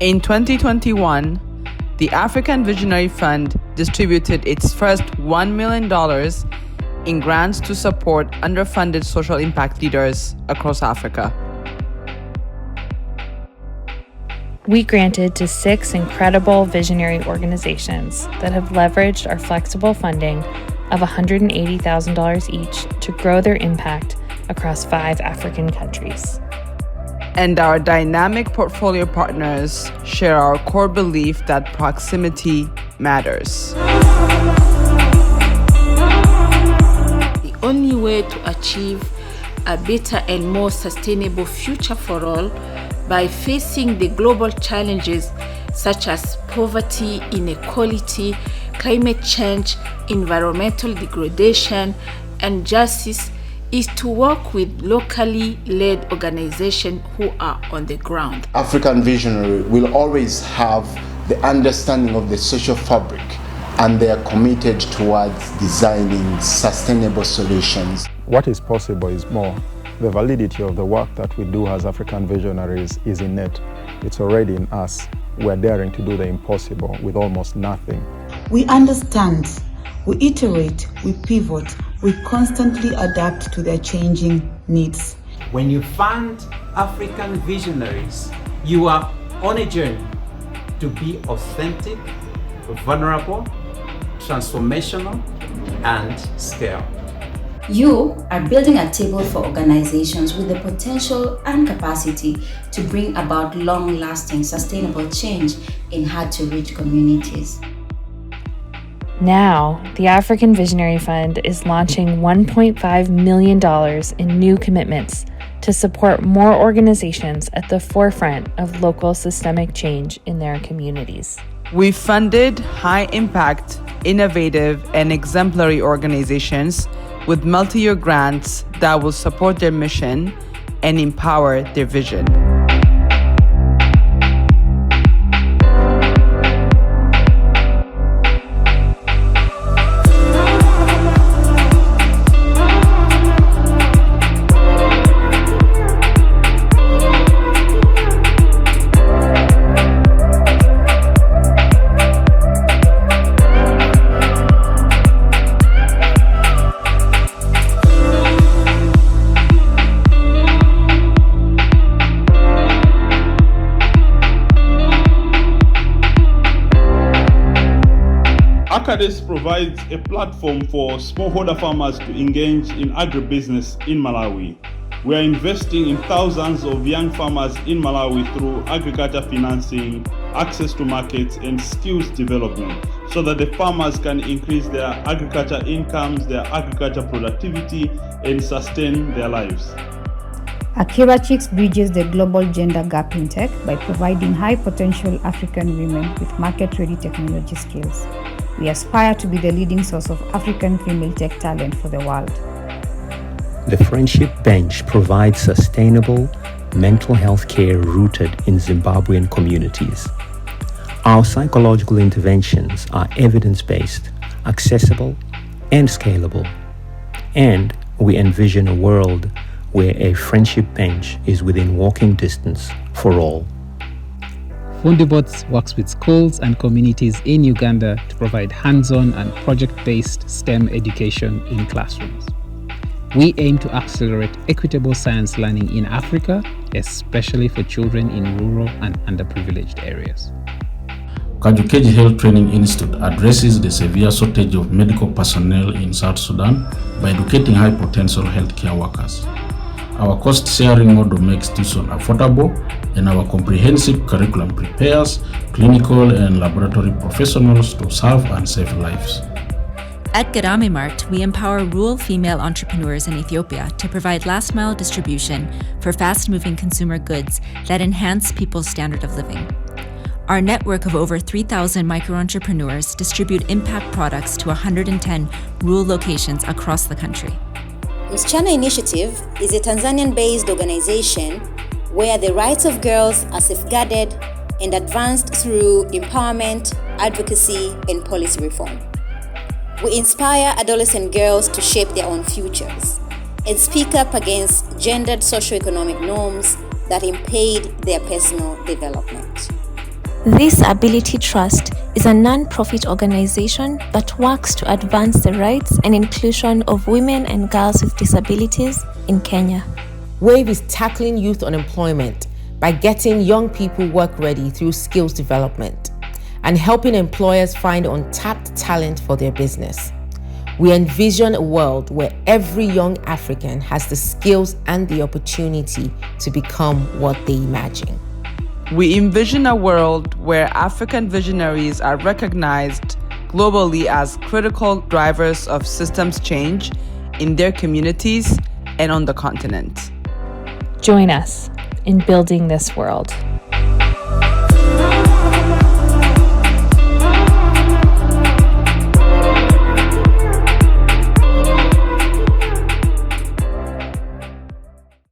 In 2021, the African Visionary Fund distributed its first $1 million in grants to support underfunded social impact leaders across Africa. We granted to 6 incredible visionary organizations that have leveraged our flexible funding of $180,000 each to grow their impact across 5 African countries. And our dynamic portfolio partners share our core belief that proximity matters. The only way to achieve a better and more sustainable future for all by facing the global challenges such as poverty, inequality, climate change, environmental degradation, and justice is to work with locally led organizations who are on the ground. African Visionary will always have the understanding of the social fabric, and they are committed towards designing sustainable solutions. What is possible is more. The validity of the work that we do as African Visionaries is innate. It's already in us. We're daring to do the impossible with almost nothing. We understand, we iterate, we pivot, we constantly adapt to their changing needs. When you fund African Visionaries, you are on a journey to be authentic, vulnerable, transformational, and scale. You are building a table for organizations with the potential and capacity to bring about long-lasting, sustainable change in hard-to-reach communities. Now, the African Visionary Fund is launching $1.5 million in new commitments to support more organizations at the forefront of local systemic change in their communities. We funded high-impact, innovative, and exemplary organizations with multi-year grants that will support their mission and empower their vision. ACADES provides a platform for smallholder farmers to engage in agribusiness in Malawi. We are investing in thousands of young farmers in Malawi through agriculture financing, access to markets, and skills development so that the farmers can increase their agriculture incomes, their agriculture productivity, and sustain their lives. Akira Chicks bridges the global gender gap in tech by providing high-potential African women with market-ready technology skills. We aspire to be the leading source of African female tech talent for the world. The Friendship Bench provides sustainable mental health care rooted in Zimbabwean communities. Our psychological interventions are evidence-based, accessible, and scalable. And we envision a world where a friendship bench is within walking distance for all. Fundibots works with schools and communities in Uganda to provide hands-on and project-based STEM education in classrooms. We aim to accelerate equitable science learning in Africa, especially for children in rural and underprivileged areas. Kajukeji Health Training Institute addresses the severe shortage of medical personnel in South Sudan by educating high-potential healthcare workers. Our cost-sharing model makes tuition affordable, and our comprehensive curriculum prepares clinical and laboratory professionals to serve and save lives. At Garame Mart, we empower rural female entrepreneurs in Ethiopia to provide last-mile distribution for fast-moving consumer goods that enhance people's standard of living. Our network of over 3,000 micro-entrepreneurs distribute impact products to 110 rural locations across the country. Msichana Initiative is a Tanzanian-based organization where the rights of girls are safeguarded and advanced through empowerment, advocacy, and policy reform. We inspire adolescent girls to shape their own futures and speak up against gendered socioeconomic norms that impede their personal development. This Ability Trust is a non-profit organization that works to advance the rights and inclusion of women and girls with disabilities in Kenya. WAVE is tackling youth unemployment by getting young people work-ready through skills development and helping employers find untapped talent for their business. We envision a world where every young African has the skills and the opportunity to become what they imagine. We envision a world where African visionaries are recognized globally as critical drivers of systems change in their communities and on the continent. Join us in building this world.